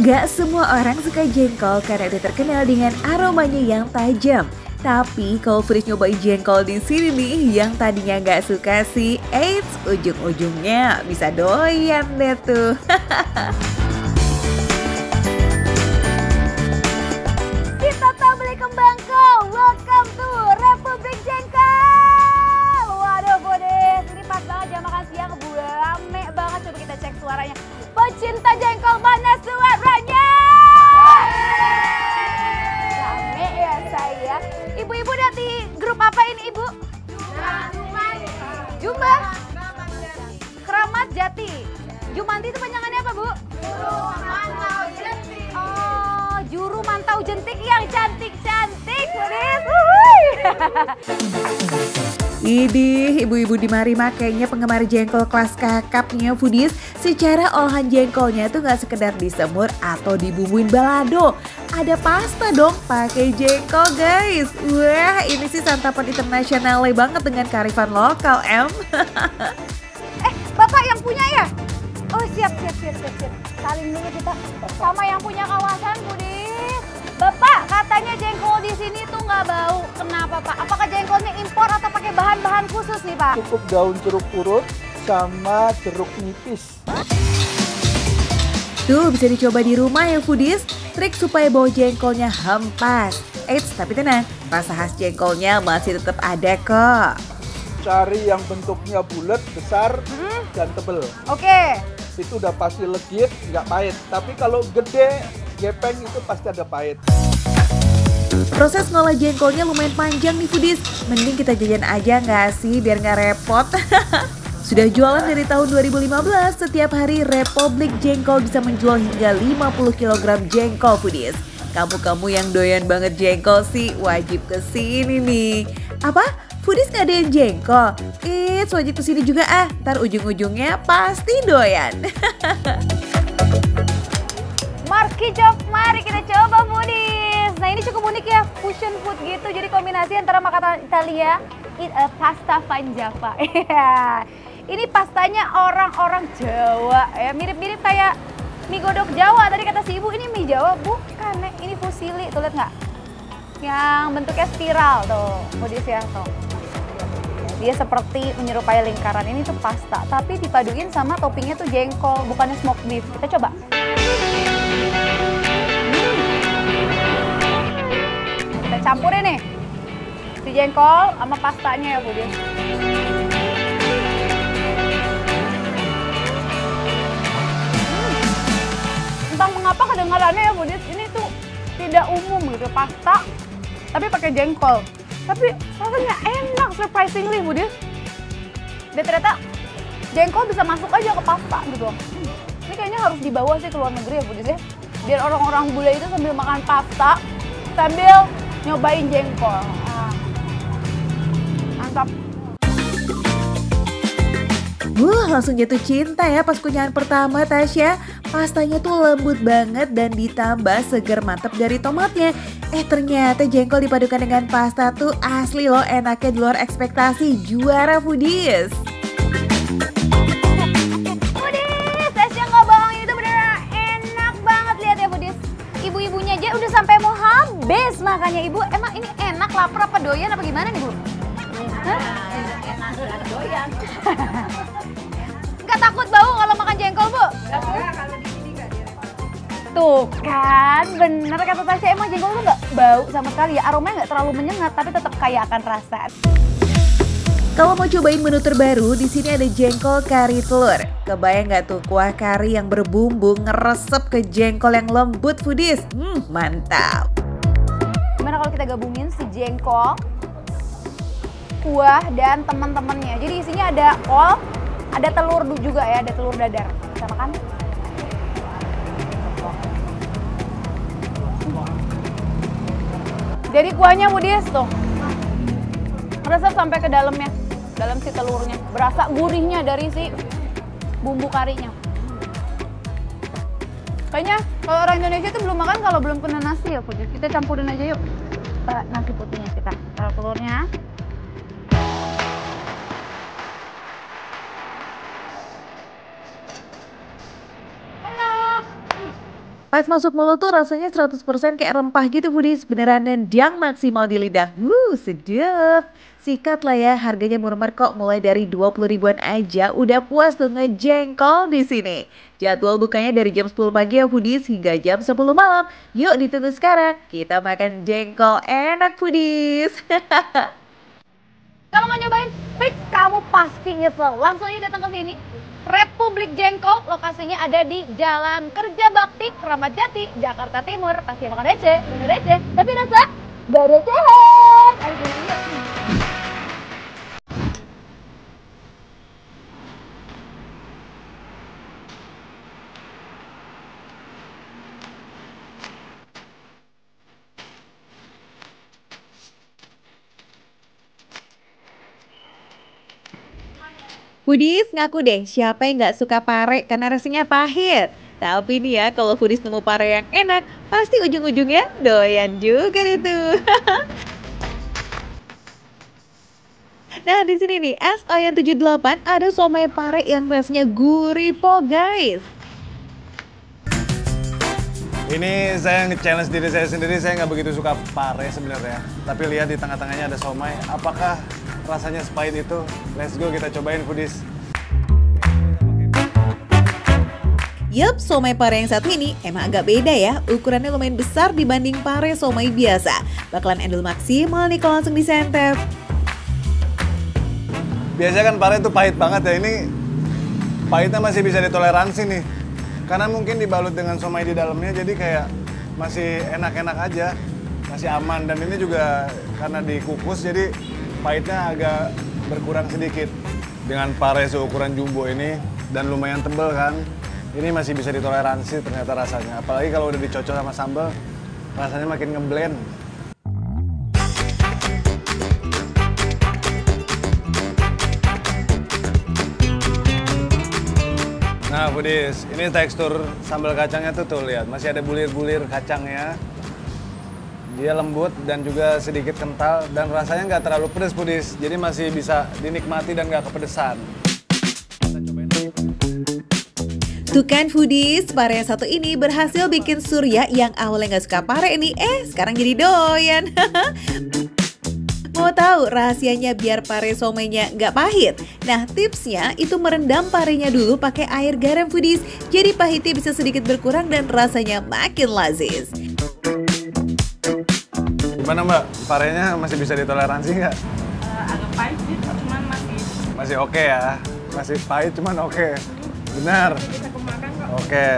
Gak semua orang suka jengkol karena dia terkenal dengan aromanya yang tajam. Tapi kalau Fris nyobain jengkol di sini nih, yang tadinya gak suka sih, eits, ujung-ujungnya bisa doyan deh tuh. Kita tak beli kembangko, welcome to Republik Jengkol. Waduh Budis, ini pas banget jam makan siang, rame banget. Coba kita cek suaranya. Pecinta jengkol, mana suaranya? Rame ya saya. Ibu-ibu dari grup apa ini ibu? Jumba. Keramat Jati. Jumanti itu panjangannya apa bu? Oh, juru mantau jentik yang cantik-cantik. Idih, ibu-ibu di mari makanya penggemar jengkol kelas kakapnya Foodies. Secara olahan jengkolnya tuh gak sekedar disemur atau dibumbuin balado. Ada pasta dong pakai jengkol guys. Wah, ini sih santapan internasional banget dengan kearifan lokal em. Bapak yang punya ya? Oh siap. Saling dulu kita sama yang punya kawasan Budis. Bapak katanya jengkol di sini tuh nggak bau. Kenapa Pak? Apakah jengkolnya impor atau pakai bahan-bahan khusus nih Pak? Cukup daun jeruk purut sama jeruk nipis. Tuh bisa dicoba di rumah ya Foodies. Trik supaya bau jengkolnya hempas. Eits, tapi tenang, rasa khas jengkolnya masih tetap ada kok. Cari yang bentuknya bulat, besar, dan tebel. Oke. Itu udah pasti legit, nggak pahit. Tapi kalau gede, gepeng itu pasti ada pahit. Proses ngolah jengkolnya lumayan panjang nih Foodies. Mending kita jajan aja nggak sih biar nggak repot. Sudah jualan dari tahun 2015, setiap hari Republik Jengkol bisa menjual hingga 50 kg jengkol Foodies. Kamu-kamu yang doyan banget jengkol sih wajib kesini nih. Apa? Foodies nggak doyan jengkol? Eits, wajib kesini juga ah, ntar ujung-ujungnya pasti doyan. Markicok, mari kita coba Budis. Nah ini cukup unik ya, fusion food gitu. Jadi kombinasi antara makanan Italia, pasta Panjava. Ini pastanya orang-orang Jawa ya, mirip-mirip kayak mie godok Jawa. Tadi kata si ibu ini mie Jawa, bukan nih, ini fusili, tuh lihat nggak? Yang bentuknya spiral tuh, Budis ya tuh. Dia seperti menyerupai lingkaran, ini tuh pasta, tapi dipaduin sama toppingnya tuh jengkol, bukannya smoked beef. Kita coba. Kita campurin nih, si jengkol sama pastanya ya Budis. Entah mengapa kedengarannya ya Budis, ini tuh tidak umum gitu, pasta tapi pakai jengkol. Tapi rasanya enak surprisingly Budis. Dan ternyata jengkol bisa masuk aja ke pasta gitu. Ini kayaknya harus dibawa sih ke luar negeri ya Budis ya. Biar orang-orang bule itu sambil makan pasta, sambil nyobain jengkol. Mantap. Langsung jatuh cinta ya pas kunyahan pertama Tasya. Pastanya tuh lembut banget dan ditambah seger mantep dari tomatnya. Ternyata jengkol dipadukan dengan pasta tuh asli loh, enaknya di luar ekspektasi. Juara Foodies. Budis, Tasya nggak bohong, ini tuh beneran enak banget. Lihat ya Budis, ibu-ibunya aja udah sampai mau habis makannya. Ibu emang ini enak, lapar apa doyan apa gimana nih Bu? Enak doyan. Nggak takut bau kalau makan jengkol Bu? Kalau di sini nggak direpot. Tuh kan, bener kata Tasya, emang jengkol tuh nggak bau sama sekali ya. Aromanya nggak terlalu menyengat, tapi tetap kaya akan rasa. Kalau mau cobain menu terbaru, di sini ada jengkol kari telur. Kebayang nggak tuh kuah kari yang berbumbu ngeresep ke jengkol yang lembut Foodies? Mantap. Gimana kalau kita gabungin si jengkol, kuah dan teman-temannya. Jadi isinya ada kol, ada telur juga ya, ada telur dadar. Kita makan. Jadi kuahnya Budis tuh meresap sampai ke dalamnya, dalam si telurnya. Berasa gurihnya dari si bumbu karinya. Kayaknya kalau orang Indonesia itu belum makan kalau belum pernah nasi ya Budis. Kita campurin aja yuk nasi putihnya kita. Taruh telurnya. Pas masuk mulut tuh rasanya 100% kayak rempah gitu foodies, beneran nendang maksimal di lidah. Sedap. Sikat lah ya, harganya murah kok, mulai dari 20 ribuan aja udah puas tuh ngejengkol di sini. Jadwal bukanya dari jam 10 pagi ya foodies hingga jam 10 malam. Yuk ditunggu sekarang, kita makan jengkol enak foodies. Kalau nggak nyobain, fix kamu pasti nyesel. Langsung aja datang ke sini. Republik Jengkol, lokasinya ada di Jalan Kerja Bakti, Kramat Jati, Jakarta Timur. Pasti makan receh, bener receh, tapi rasa gak recehan. Ayo, yuk. Foodies ngaku deh, siapa yang nggak suka pare karena rasanya pahit. Tapi nih ya, kalau foodies nemu pare yang enak, pasti ujung-ujungnya doyan juga itu. Nah, di sini nih, SOYN 78 ada somai pare yang rasanya gurih po, guys. Ini saya nge-challenge diri saya sendiri, saya nggak begitu suka pare sebenarnya. Tapi lihat di tengah-tengahnya ada somai, apakah rasanya sepahit itu? Let's go, kita cobain foodies. Yup, somai pare yang satu ini emang agak beda ya. Ukurannya lumayan besar dibanding pare somai biasa. Bakalan endul maksimal nih kalau langsung disantap. Biasanya kan pare itu pahit banget ya, ini pahitnya masih bisa ditoleransi nih. Karena mungkin dibalut dengan somai di dalamnya, jadi kayak masih enak-enak aja, masih aman. Dan ini juga karena dikukus, jadi pahitnya agak berkurang sedikit. Dengan pare seukuran jumbo ini, dan lumayan tebel kan, ini masih bisa ditoleransi ternyata rasanya. Apalagi kalau udah dicocol sama sambal, rasanya makin ngeblend. Nah foodies, ini tekstur sambal kacangnya tuh lihat, masih ada bulir-bulir kacangnya. Dia lembut dan juga sedikit kental dan rasanya nggak terlalu pedas foodies, jadi masih bisa dinikmati dan nggak kepedesan. Kita cobain lagi. Tuh kan foodies, pare yang satu ini berhasil bikin Surya yang awalnya nggak suka pare ini, sekarang jadi doyan. Mau tahu rahasianya biar pare somainya nggak pahit? Nah, tipsnya itu merendam parenya dulu pakai air garam foodies. Jadi pahitnya bisa sedikit berkurang dan rasanya makin lazis. Gimana Mbak? Parenya masih bisa ditoleransi nggak? Agak pahit sih, cuman Masih oke ya? Masih pahit cuman oke. Benar? bisa kemakan kok. Oke.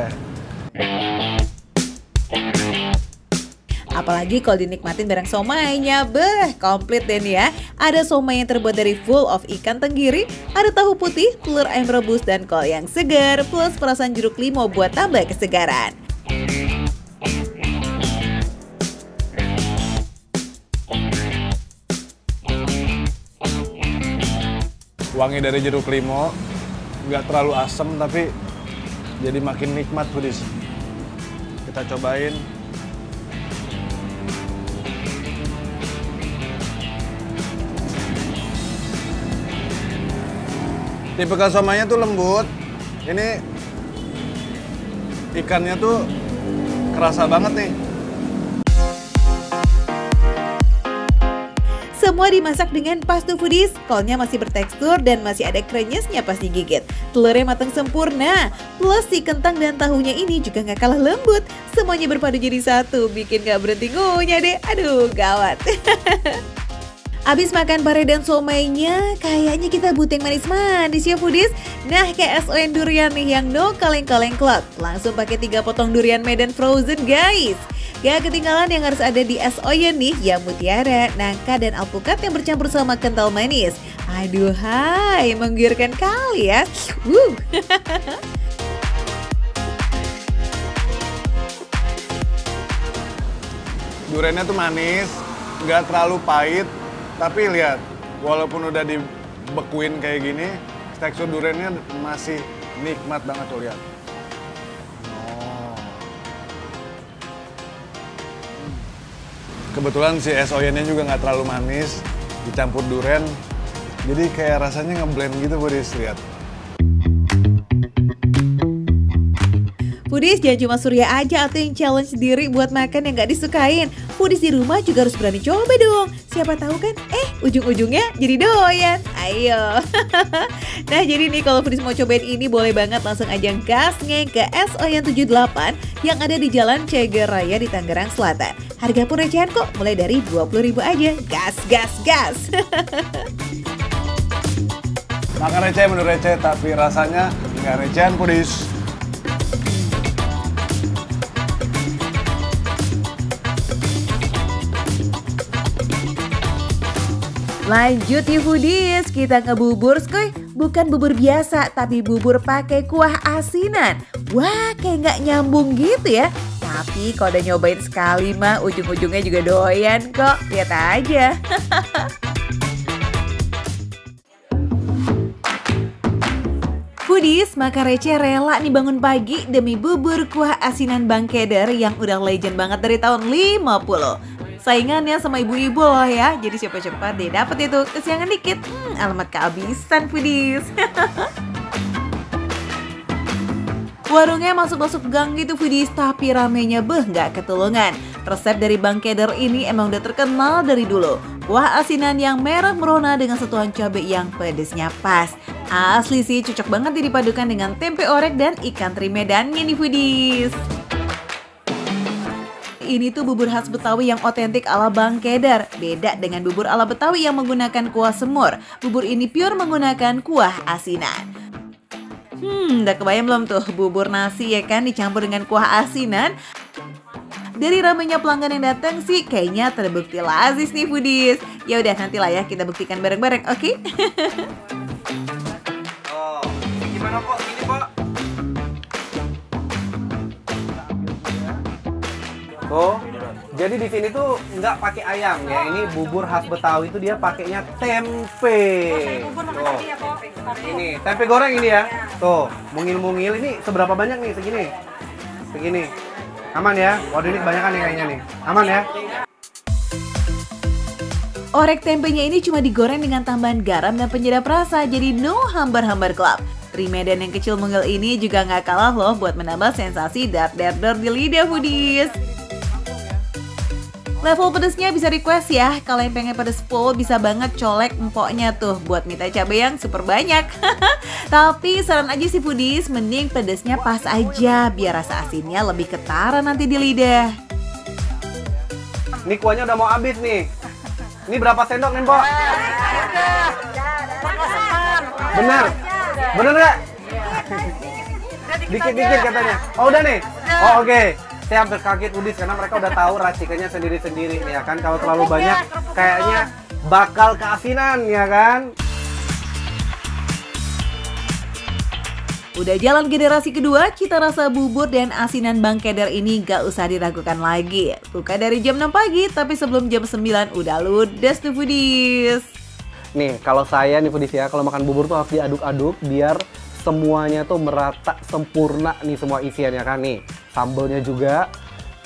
Apalagi kalau dinikmatin bareng somainya, komplit deh nih ya. Ada somai yang terbuat dari full of ikan tenggiri, ada tahu putih, telur ayam rebus, dan kol yang segar, plus perasan jeruk limau buat tambah kesegaran. Wangi dari jeruk limau, nggak terlalu asam tapi jadi makin nikmat foodies. Kita cobain. Tipikal somainya tuh lembut. Ini ikannya tuh kerasa banget nih. Semua dimasak dengan pas tuh foodies, kolnya masih bertekstur dan masih ada krenyesnya pas digigit. Telurnya matang sempurna, plus si kentang dan tahunya ini juga nggak kalah lembut. Semuanya berpadu jadi satu, bikin nggak berhenti ngunyah deh. Aduh, gawat. Abis makan pare dan somainya, kayaknya kita butuh yang manis-manis ya foodies. Nah, kayak SOYN durian nih yang no kaleng-kaleng club. Langsung pakai 3 potong durian Medan frozen guys. Gak ketinggalan yang harus ada di SOYN nih, ya mutiara, nangka, dan alpukat yang bercampur sama kental manis. Aduh hai, menggiurkan kali ya. Duriannya tuh manis, nggak terlalu pahit. Tapi lihat, walaupun udah dibekuin kayak gini, tekstur duriannya masih nikmat banget tuh, lihat. Kebetulan si SOYN-nya juga nggak terlalu manis, dicampur durian, jadi kayak rasanya ngeblend gitu, foodies, lihat. Foodies, jangan cuma Surya aja atau yang challenge sendiri buat makan yang gak disukain. Foodies di rumah juga harus berani coba dong. Siapa tahu kan, ujung-ujungnya jadi doyan. Ayo. Nah jadi nih kalau Foodies mau cobain ini boleh banget langsung aja gas ke S Oyen 78 yang ada di Jalan Ceger Raya di Tangerang Selatan. Harga pun recehan kok, mulai dari 20.000 aja. Gas, gas, gas. Makan receh menurut receh, tapi rasanya nggak recehan Foodies. Lanjut ya Foodies, kita ngebubur skoy. Bukan bubur biasa, tapi bubur pakai kuah asinan. Wah, kayak nggak nyambung gitu ya. Tapi kalau udah nyobain sekali mah, ujung-ujungnya juga doyan kok. Lihat aja. Foodies, makan receh rela nih bangun pagi demi bubur kuah asinan Bang Keder yang udah legend banget dari tahun 50. Saingannya sama ibu-ibu loh ya, jadi cepat-cepat deh dapet itu, kesiangan dikit. Alamat kehabisan Foodies. Warungnya masuk-masuk gang gitu Foodies, tapi ramenya nggak ketulungan. Resep dari Bang Keder ini emang udah terkenal dari dulu. Kuah asinan yang merah merona dengan sentuhan cabai yang pedesnya pas. Asli sih cocok banget dipadukan dengan tempe orek dan ikan teri Medannya nih Foodies. Ini tuh bubur khas Betawi yang otentik ala Bang Keder. Beda dengan bubur ala Betawi yang menggunakan kuah semur. Bubur ini pure menggunakan kuah asinan. Udah kebayang belum tuh bubur nasi ya kan dicampur dengan kuah asinan? Dari ramainya pelanggan yang datang sih kayaknya terbukti lazis nih Foodies. Ya udah nantilah ya kita buktikan bareng-bareng, oke? Oh, gimana Pak? Ini Pak. Oh, jadi di sini tuh nggak pakai ayam ya. Ini bubur khas Betawi itu dia pakainya tempe. Tuh. Ini tempe goreng ini ya. Tuh, mungil-mungil ini seberapa banyak nih? Segini. Segini. Aman ya? Waduh ini kebanyakan nih kayaknya nih. Aman ya? Orek tempenya ini cuma digoreng dengan tambahan garam dan penyedap rasa, jadi no hambar-hambar club. Teri Medan yang kecil mungil ini juga nggak kalah loh buat menambah sensasi dar-dar di lidah Foodies. Level pedesnya bisa request ya, kalau yang pengen pedes full bisa banget colek empoknya tuh buat minta cabai yang super banyak. Tapi saran aja sih Foodies, mending pedesnya pas aja biar rasa asinnya lebih ketara nanti di lidah. Ini kuahnya udah mau habis nih. Ini berapa sendok nih, Mbak? Bener? Bener nggak? Dikit-dikit katanya. Oh udah nih? Oh oke. Saya hampir kaget Foodies karena mereka udah tahu racikannya sendiri-sendiri ya kan. Kalau terlalu banyak kayaknya bakal keasinan ya kan. Udah jalan generasi kedua, cita rasa bubur dan asinan Bang Keder ini gak usah diragukan lagi. Buka dari jam 6 pagi, tapi sebelum jam 9 udah ludes tuh Foodies. Nih kalau saya nih Foodies ya, kalau makan bubur tuh harus diaduk-aduk biar semuanya tuh merata sempurna nih semua isiannya kan nih. Sambelnya juga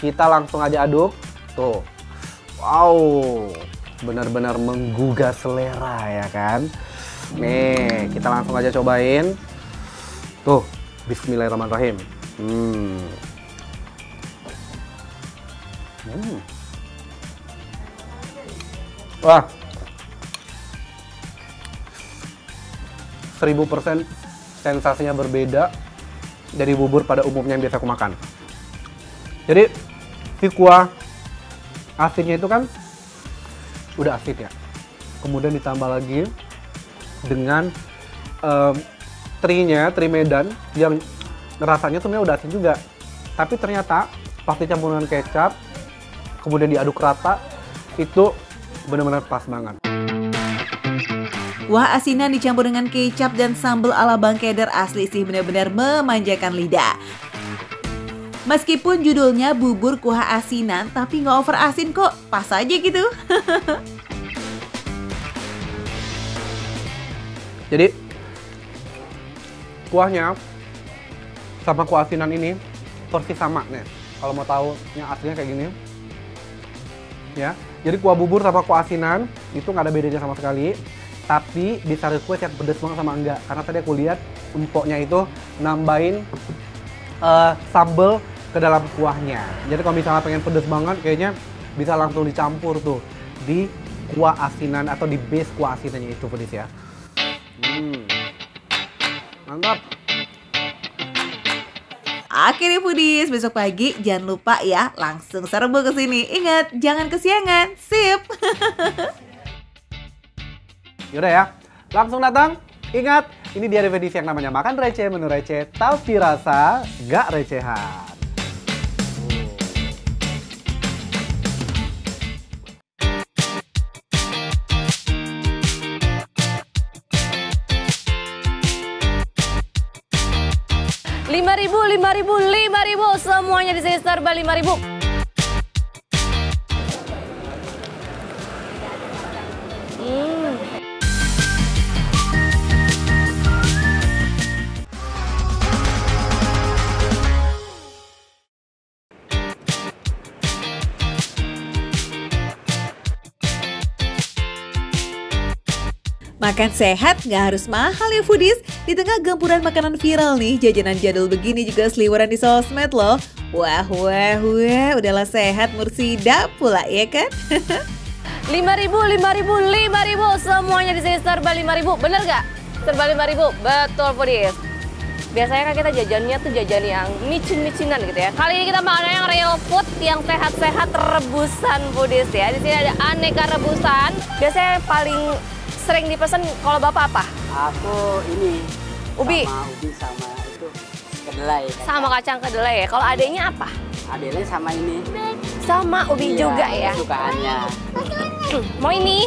kita langsung aja aduk. Tuh. Wow. Benar-benar menggugah selera ya kan. Nih, kita langsung aja cobain. Tuh, bismillahirrahmanirrahim. Wah. 1000% sensasinya berbeda dari bubur pada umumnya yang biasa aku makan. Jadi si kuah asinnya itu kan udah asin ya. Kemudian ditambah lagi dengan teri Medan yang rasanya tuh udah asin juga. Tapi ternyata pas dicampur dengan kecap, kemudian diaduk rata, itu benar-benar pas banget. Kuah asinan dicampur dengan kecap dan sambal ala Bang Keder asli sih benar-benar memanjakan lidah. Meskipun judulnya bubur kuah asinan, tapi nggak over asin kok, pas aja gitu. Jadi kuahnya sama kuah asinan ini persis sama nih. Kalau mau tahu yang aslinya kayak gini, ya. Jadi kuah bubur sama kuah asinan itu nggak ada bedanya sama sekali. Tapi bisa request yang pedes banget sama enggak. Karena tadi aku lihat empoknya itu nambahin sambal ke dalam kuahnya. Jadi kalau misalnya pengen pedes banget, kayaknya bisa langsung dicampur tuh di kuah asinan atau di base kuah asinannya itu pedes ya. Mantap. Oke nih foodies, besok pagi jangan lupa ya langsung serbu ke sini. Ingat, jangan kesiangan. Sip. Yaudah ya, langsung datang. Ingat, ini dia definisi yang namanya makan receh, menu receh, tapi rasa gak recehan. 5.000, 5.000, 5.000, semuanya di sini serba 5.000. Makan sehat nggak harus mahal ya foodies. Di tengah gempuran makanan viral nih, jajanan jadul begini juga seliweran di sosmed loh. Wah, udahlah sehat Mursida pula ya kan? 5.000, 5.000, 5.000, semuanya di sini serba 5.000, bener nggak? Serba 5.000, betul foodies. Biasanya kan kita jajannya tuh jajan yang micin-micinan gitu ya. Kali ini kita makan yang real food, yang sehat-sehat, rebusan foodies ya. Di sini ada aneka rebusan. Biasanya paling sering dipesan kalau Bapak apa? Aku ini Ubi. sama ubi sama itu kedelai. Sama kacang kedelai ya. Kalau adanya apa? Adanya sama ini. Sama ubi Iya, juga ya. Kesukaannya. Mau ini?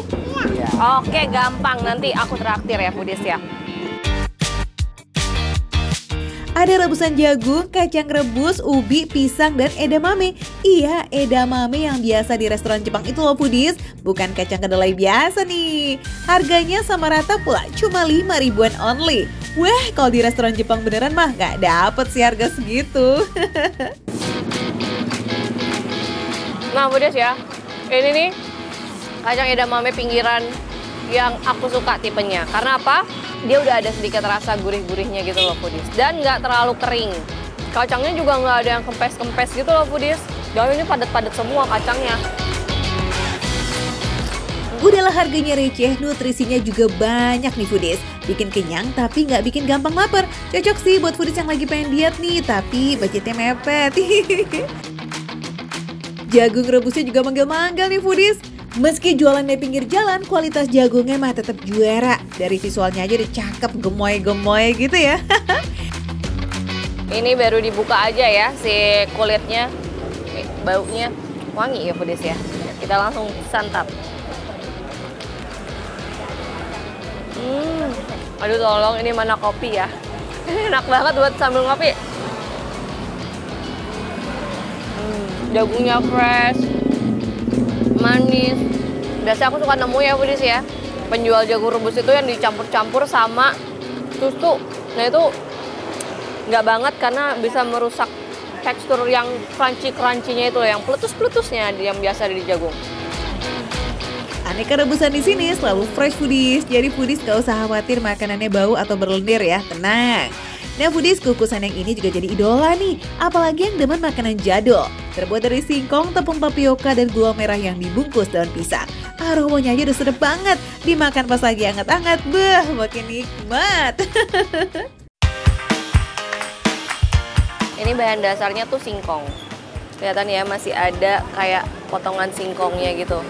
Iya. Oke, gampang. Nanti aku traktir ya foodies ya. Ada rebusan jagung, kacang rebus, ubi, pisang, dan edamame. Iya, edamame yang biasa di restoran Jepang itu loh foodies, bukan kacang kedelai biasa nih. Harganya sama rata pula, cuma 5 ribuan only. Wah, kalau di restoran Jepang beneran mah nggak dapet sih harga segitu. Nah foodies ya, ini nih kacang edamame pinggiran yang aku suka tipenya. Karena apa? Dia udah ada sedikit rasa gurih-gurihnya gitu loh foodies. Dan nggak terlalu kering. Kacangnya juga nggak ada yang kempes-kempes gitu loh foodies. Dan ini padat-padat semua kacangnya. Udahlah harganya receh, nutrisinya juga banyak nih foodies. Bikin kenyang tapi nggak bikin gampang lapar. Cocok sih buat foodies yang lagi pengen diet nih, tapi budgetnya mepet. Jagung rebusnya juga manggil-manggil nih foodies. Meski jualan di pinggir jalan, kualitas jagungnya mah tetap juara. Dari visualnya aja udah cakep, gemoy-gemoy gitu ya. Ini baru dibuka aja ya si kulitnya. Baunya wangi ya foodies ya. Kita langsung santap. Aduh tolong, ini mana kopi ya. Enak banget buat sambil ngopi. Jagungnya fresh, manis. Biasanya aku suka nemu ya foodies ya, penjual jagung rebus itu yang dicampur-campur sama susu. Nah itu nggak banget karena bisa merusak tekstur yang crunchy-crunchy-nya itu loh, yang peletus-peletusnya yang biasa ada di jagung. Aneka rebusan di sini selalu fresh foodies, jadi foodies gak usah khawatir makanannya bau atau berlendir ya, tenang. Nah foodies, kukusan yang ini juga jadi idola nih, apalagi yang demen makanan jadul. Terbuat dari singkong, tepung tapioka, dan gula merah yang dibungkus daun pisang. Aromanya aja udah sedap banget, dimakan pas lagi anget-anget, makin nikmat. Ini bahan dasarnya tuh singkong. Kelihatan ya masih ada kayak potongan singkongnya gitu.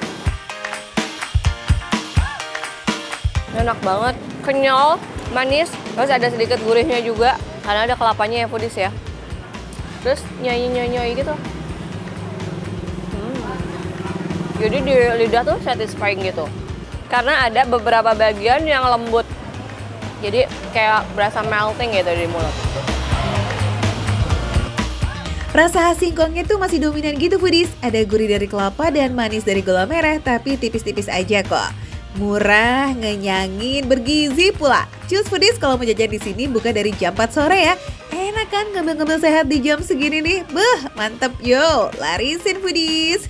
Enak banget, kenyal, manis, terus ada sedikit gurihnya juga karena ada kelapanya ya foodies ya. Terus nyai gitu. Jadi di lidah tuh satisfying gitu. Karena ada beberapa bagian yang lembut. Jadi kayak berasa melting gitu di mulut. Rasa khas singkongnya tuh masih dominan gitu foodies. Ada gurih dari kelapa dan manis dari gula merah, tapi tipis-tipis aja kok. Murah, ngenyangin, bergizi pula. Choose foodies kalau mau jajan di sini buka dari jam 4 sore ya. Enak kan ngambil-ngambil sehat di jam segini nih? Mantep yo, larisin foodies.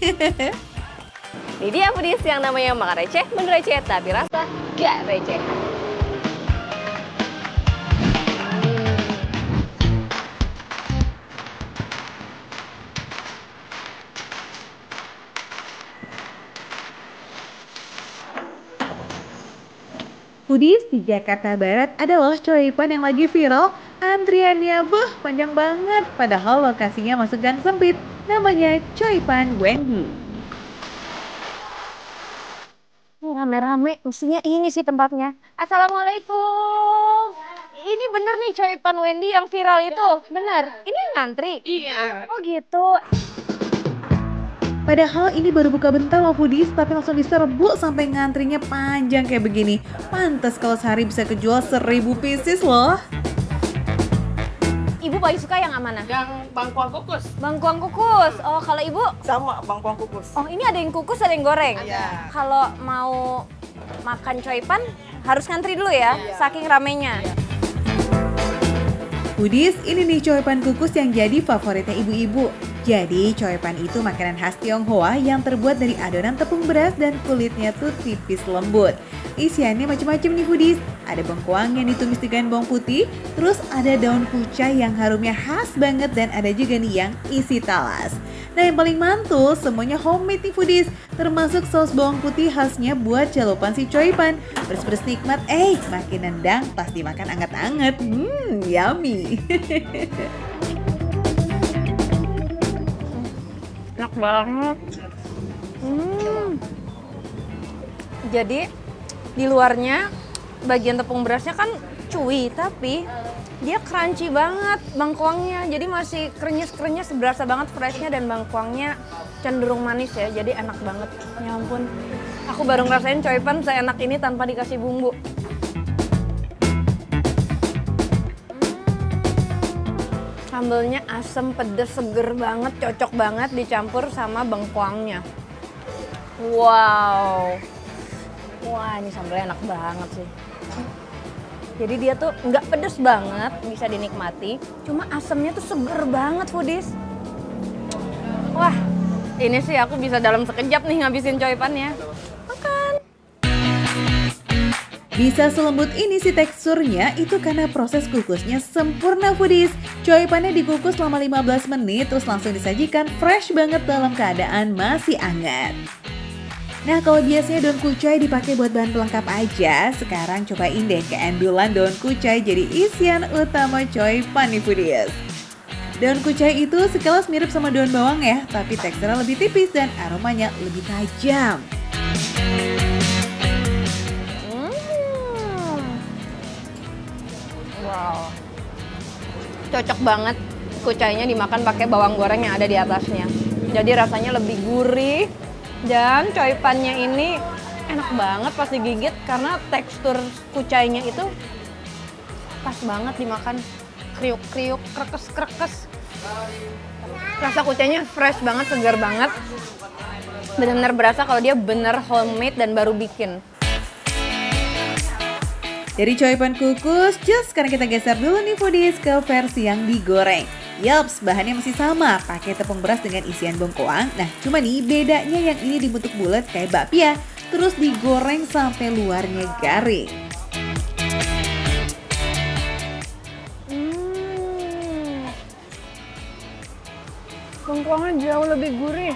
Ini dia foodies yang namanya makan receh, menu receh, tapi rasa gak receh. Foodies, di Jakarta Barat ada loh coipan yang lagi viral. Antriannya panjang banget, padahal lokasinya masuk gang sempit. Namanya Coipan Wendy. Rame-rame, mestinya ini sih tempatnya. Assalamualaikum. Ini bener nih Coipan Wendy yang viral itu, bener. Ini ngantri? Iya. Oh gitu. Padahal ini baru buka bentar loh Foodies, tapi langsung diserbu sampai ngantrinya panjang kayak begini. Pantes kalau sehari bisa kejual 1000 pieces loh. Ibu paling suka yang mana? Yang bangkuang kukus. Bangkuang kukus. Oh, kalau ibu? Sama bangkuang kukus. Oh, ini ada yang kukus, ada yang goreng. Iya. Kalau mau makan coipan harus ngantri dulu ya, saking ramenya. Foodies, ini nih coipan kukus yang jadi favoritnya ibu-ibu. Jadi coipan itu makanan khas Tionghoa yang terbuat dari adonan tepung beras dan kulitnya tuh tipis lembut. Isiannya macam-macam nih Foodies. Ada bengkoang yang ditumis dengan bawang putih, terus ada daun kucai yang harumnya khas banget dan ada juga nih yang isi talas. Nah yang paling mantul semuanya homemade nih Foodies, termasuk saus bawang putih khasnya buat celupan si coipan. Pedes-pedes nikmat, makin nendang pas dimakan anget-anget. Yummy. Enak banget. Jadi di luarnya bagian tepung berasnya kan chewy, tapi dia crunchy banget bangkuangnya. Jadi masih krenyes-krenyes, berasa banget freshnya dan bangkuangnya cenderung manis ya. Jadi enak banget. Ya ampun, aku baru ngerasain coipan seenak ini tanpa dikasih bumbu. Sambelnya asem, pedes, seger banget, cocok banget dicampur sama bengkoangnya. Wow. Wah, ini sambelnya enak banget sih. Jadi dia tuh nggak pedes banget, bisa dinikmati. Cuma asemnya tuh seger banget Foodies. Wah, ini sih aku bisa dalam sekejap nih ngabisin coipannya. Makan. Bisa selembut ini sih teksturnya itu karena proses kukusnya sempurna Foodies. Coipannya dikukus selama 15 menit terus langsung disajikan fresh banget dalam keadaan masih hangat. Nah kalau biasanya daun kucai dipakai buat bahan pelengkap aja, sekarang cobain deh keendulan daun kucai jadi isian utama coipan nih Foodies. Daun kucai itu sekilas mirip sama daun bawang ya, tapi teksturnya lebih tipis dan aromanya lebih tajam. Wow, cocok banget kucainya dimakan pakai bawang goreng yang ada di atasnya. Jadi rasanya lebih gurih dan coipannya ini enak banget pas digigit karena tekstur kucainya itu pas banget dimakan, kriuk-kriuk, krekes-krekes. Rasa kucainya fresh banget, segar banget. Benar-benar berasa kalau dia bener homemade dan baru bikin. Dari coipan kukus, sekarang kita geser dulu nih Foodies ke versi yang digoreng. Yaps, bahannya masih sama, pakai tepung beras dengan isian bengkoang. Nah, cuma nih bedanya yang ini dibentuk bulat kayak bakpia, terus digoreng sampai luarnya garing. Bengkoangnya jauh lebih gurih.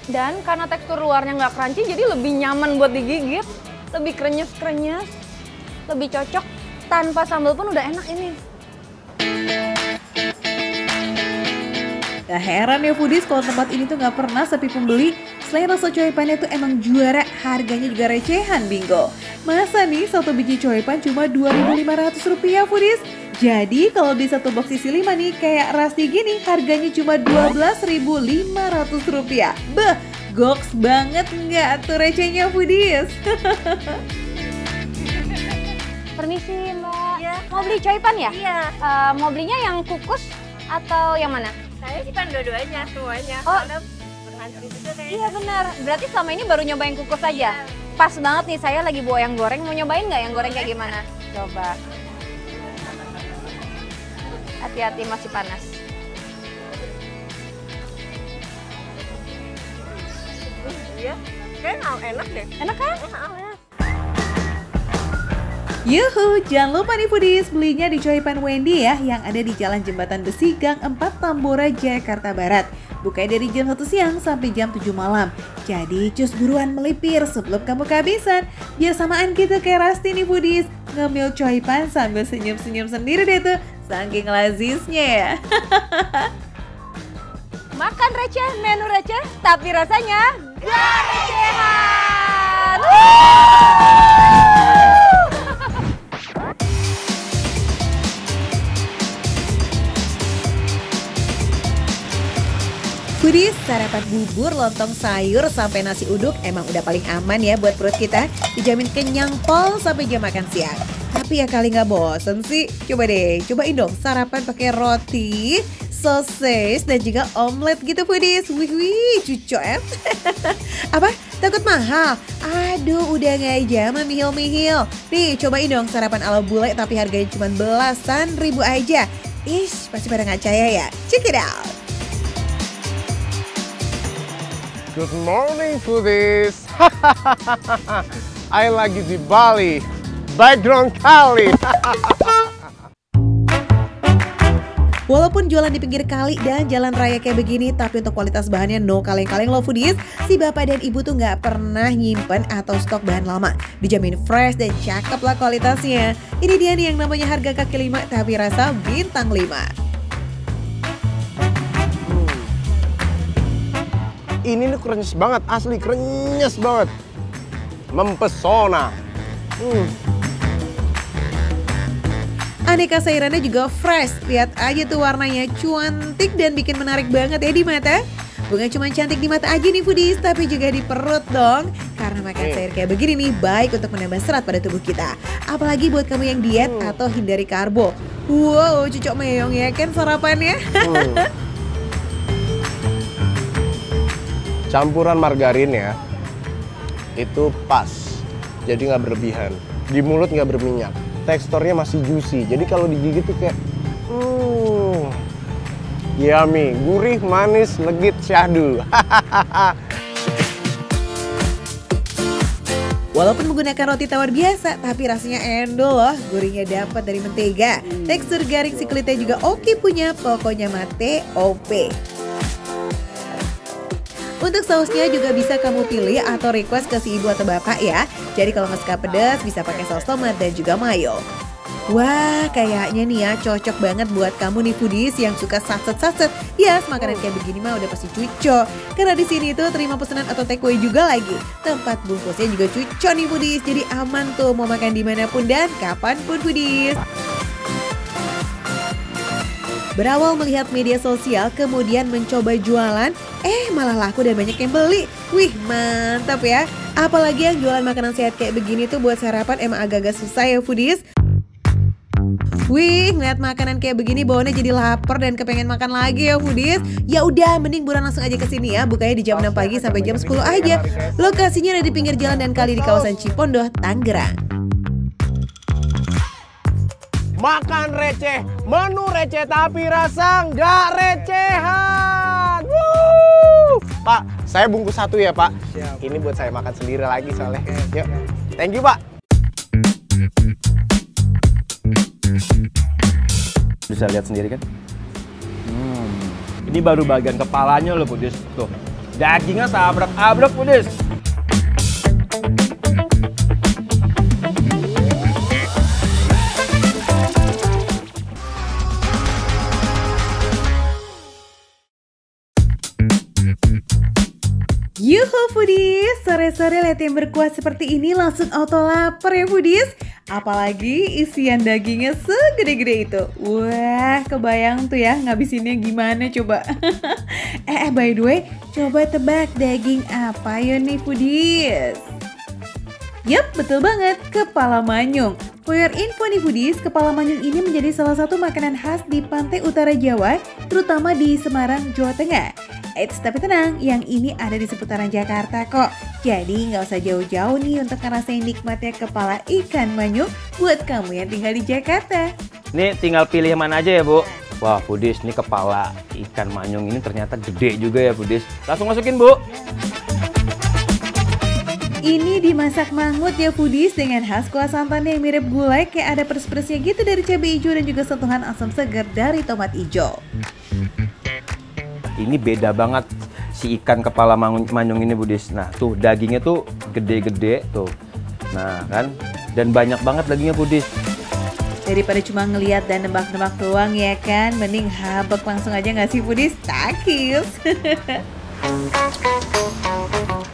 Dan karena tekstur luarnya nggak crunchy, jadi lebih nyaman buat digigit. Lebih krenyes-krenyes. Lebih cocok, tanpa sambal pun udah enak ini. Gak heran ya Foodies kalau tempat ini tuh gak pernah sepi pembeli. Selain rasa coipannya tuh emang juara, harganya juga recehan bingo. Masa nih satu biji coipan cuma Rp2.500 Foodies? Jadi kalau beli satu box isi 5 nih kayak Rasti gini harganya cuma Rp12.500. Beh, goks banget nggak tuh recehnya Foodies? Permisi Mbak, mau beli coipan ya? Iya. Mau belinya yang kukus atau yang mana? Saya cuma dua-duanya semuanya. Oh. Karena berantri juga kayaknya. Iya benar, berarti selama ini baru nyobain kukus aja? Pas banget nih, saya lagi bawa yang goreng, mau nyobain nggak yang goreng kayak gimana? Coba. Hati-hati masih panas. Iya. Kayaknya enak deh. Enak kan? Enak. Yuhu, jangan lupa nih Foodies belinya di Coipan Wendy ya yang ada di Jalan Jembatan Besi Gang 4 Tambora, Jakarta Barat. Buka dari jam 1 siang sampai jam 7 malam. Jadi cus buruan melipir sebelum kamu kehabisan. Biar samaan gitu kayak Rasti nih foodies. Ngemil coipan sambil senyum-senyum sendiri deh tuh. Saking lazisnya ya. Makan receh, menu receh, tapi rasanya gak recehan. Foodies, sarapan bubur, lontong sayur, sampai nasi uduk emang udah paling aman ya buat perut kita. Dijamin kenyang pol sampai jam makan siang. Tapi ya kali nggak bosen sih, cobain dong sarapan pakai roti, sosis, dan juga omelet gitu foodies. Wih, cucok ya. Apa? Takut mahal? Aduh, udah nggak aja memihil-mihil. Nih, cobain dong sarapan ala bule tapi harganya cuma belasan ribu aja. Ish, pasti pada nggak percaya ya. Check it out. Good morning, foodies. I lagi di Bali, background kali. Walaupun jualan di pinggir kali dan jalan raya kayak begini, tapi untuk kualitas bahannya no kaleng-kaleng loh foodies. Si bapak dan ibu tuh nggak pernah nyimpen atau stok bahan lama. Dijamin fresh dan cakep lah kualitasnya. Ini dia nih yang namanya harga kaki 5 tapi rasa bintang 5. Ini nih krenyes banget, asli krenyes banget. Mempesona. Aneka sayurannya juga fresh. Lihat aja tuh warnanya cantik dan bikin menarik banget ya di mata. Bukan cuma cantik di mata aja nih foodies, tapi juga di perut dong. Karena makan sayur kayak begini nih baik untuk menambah serat pada tubuh kita. Apalagi buat kamu yang diet atau hindari karbo. Wow, cucok meong ya kan sarapannya. Campuran margarinnya itu pas, jadi nggak berlebihan. Di mulut nggak berminyak, teksturnya masih juicy. Jadi kalau digigit tuh kayak, yummy, gurih, manis, legit, syahdu. Walaupun menggunakan roti tawar biasa, tapi rasanya endol loh. Gurihnya dapat dari mentega. Tekstur garing si kulitnya juga oke punya, pokoknya mate OP. Untuk sausnya juga bisa kamu pilih atau request ke si ibu atau bapak ya. Jadi kalau nggak suka pedas bisa pakai saus tomat dan juga mayo. Wah, kayaknya nih ya cocok banget buat kamu nih foodies yang suka satset-satset. Yes, makanan kayak begini mah udah pasti cucok. Karena di sini tuh terima pesanan atau takeaway juga lagi. Tempat bungkusnya juga cucok nih foodies. Jadi aman tuh mau makan dimanapun dan kapanpun foodies. Berawal melihat media sosial, kemudian mencoba jualan, malah laku dan banyak yang beli. Wih, mantap ya. Apalagi yang jualan makanan sehat kayak begini tuh buat sarapan emang agak-agak susah ya foodies. Wih, ngeliat makanan kayak begini bawaannya jadi lapar dan kepengen makan lagi ya foodies. Ya udah, mending buruan langsung aja ke sini ya. Bukanya di jam 6 pagi sampai jam 10 aja. Lokasinya ada di pinggir jalan dan kali di kawasan Cipondoh, Tangerang. Makan receh, menu receh tapi rasa nggak recehan. Woo! Pak, saya bungkus satu ya Pak. Siap. Ini buat saya makan sendiri lagi soalnya. Yuk, thank you Pak. Bisa lihat sendiri kan? Ini baru bagian kepalanya loh foodies. Tuh, dagingnya tabrak-abrak foodies. Yuhu foodies, sore-sore lihat yang berkuah seperti ini langsung auto lapar ya foodies. Apalagi isian dagingnya segede-gede itu. Wah, kebayang tuh ya ngabisinnya gimana coba. By the way, coba tebak daging apa ya nih foodies? Yap, betul banget, kepala manyung. For your info nih foodies, kepala manyung ini menjadi salah satu makanan khas di pantai utara Jawa, terutama di Semarang, Jawa Tengah. Eits, tapi tenang, yang ini ada di seputaran Jakarta kok. Jadi nggak usah jauh-jauh nih untuk ngerasain nikmatnya kepala ikan manyung buat kamu yang tinggal di Jakarta. Nih tinggal pilih yang mana aja ya Bu. Wah foodies, ini kepala ikan manyung ini ternyata gede juga ya foodies. Langsung masukin Bu. Ini dimasak mangut ya foodies dengan khas kuah santannya yang mirip gulai, kayak ada pedes-pedesnya gitu dari cabai hijau dan juga sentuhan asam segar dari tomat hijau. Ini beda banget si ikan kepala manyung ini Budis. Nah tuh dagingnya tuh gede-gede tuh. Nah kan, dan banyak banget dagingnya Budis. Daripada cuma ngeliat dan nebak-nebak doang ya kan, mending habek langsung aja nggak sih Budis? Takis.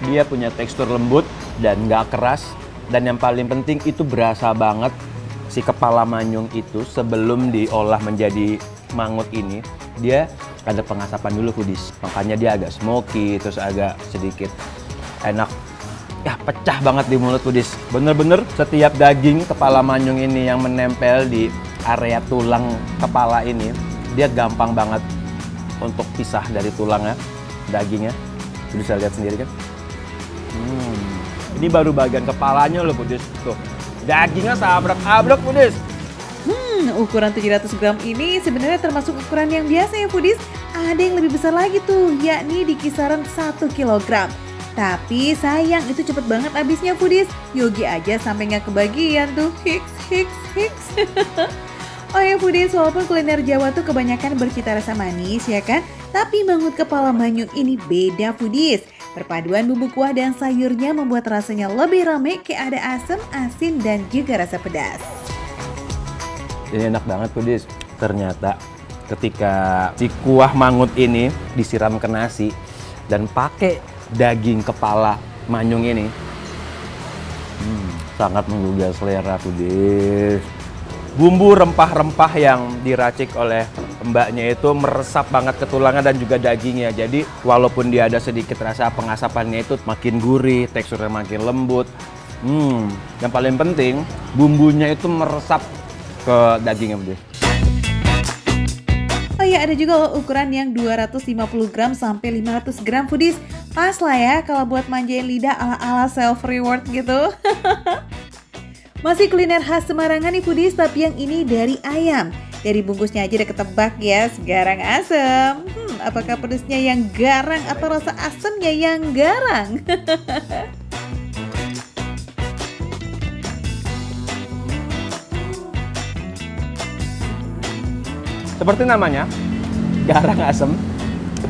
Dia punya tekstur lembut dan nggak keras. Dan yang paling penting itu berasa banget si kepala manyung itu sebelum diolah menjadi mangut ini. Dia ada pengasapan dulu Budis. Makanya dia agak smoky, terus agak sedikit enak. Ya pecah banget di mulut Budis. Bener-bener setiap daging kepala manyung ini yang menempel di area tulang kepala ini, dia gampang banget untuk pisah dari tulangnya, dagingnya. Bisa lihat sendiri kan. Ini baru bagian kepalanya loh Budis. Tuh, dagingnya seabrek-abrek Budis. Ukuran 700 gram ini sebenarnya termasuk ukuran yang biasa ya Budis. Ada yang lebih besar lagi tuh, yakni di kisaran 1 kilogram. Tapi sayang itu cepet banget habisnya Budis. Yogi aja sampai nggak kebagian tuh. Hiks. Oh ya Budis, walaupun kuliner Jawa tuh kebanyakan bercita rasa manis ya kan, tapi mangut kepala manyung ini beda Budis. Perpaduan bumbu kuah dan sayurnya membuat rasanya lebih rame, kayak ada asam, asin, dan juga rasa pedas. Ini enak banget Budis. Ternyata ketika si kuah mangut ini disiram ke nasi dan pakai daging kepala manyung ini, sangat menggugah selera Budis. Bumbu rempah-rempah yang diracik oleh mbaknya itu meresap banget ke tulangnya dan juga dagingnya. Jadi walaupun dia ada sedikit rasa pengasapannya itu makin gurih, teksturnya makin lembut. Yang paling penting bumbunya itu meresap ke dagingnya Budis. Oh iya, ada juga loh ukuran yang 250 gram sampai 500 gram Budis. Pas lah ya kalau buat manjain lidah ala-ala self reward gitu. Masih kuliner khas Semarangan nih Budis, tapi yang ini dari ayam. Dari bungkusnya aja udah ketebak ya, segarang asem. Apakah pedesnya yang garang atau rasa asamnya yang garang? Seperti namanya, garang asem.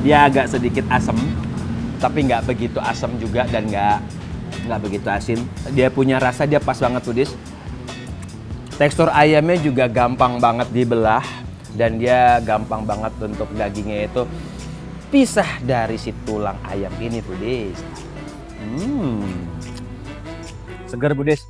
Dia agak sedikit asem, tapi nggak begitu asem juga dan nggak begitu asin. Dia punya rasa, dia pas banget Budis. Tekstur ayamnya juga gampang banget dibelah dan dia gampang banget untuk dagingnya itu pisah dari si tulang ayam ini Budis. Segar Budis.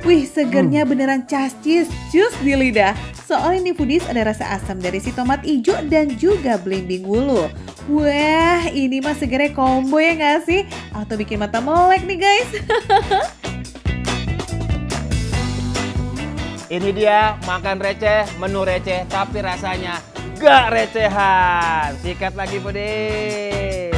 Wih, segernya beneran cascis, jus di lidah. Soalnya nih Budis ada rasa asam dari si tomat hijau dan juga belimbing wulu. Wah, ini mah segernya combo ya nggak sih? Atau bikin mata melek nih guys. Ini dia makan receh, menu receh, tapi rasanya gak recehan. Sikat lagi Budis.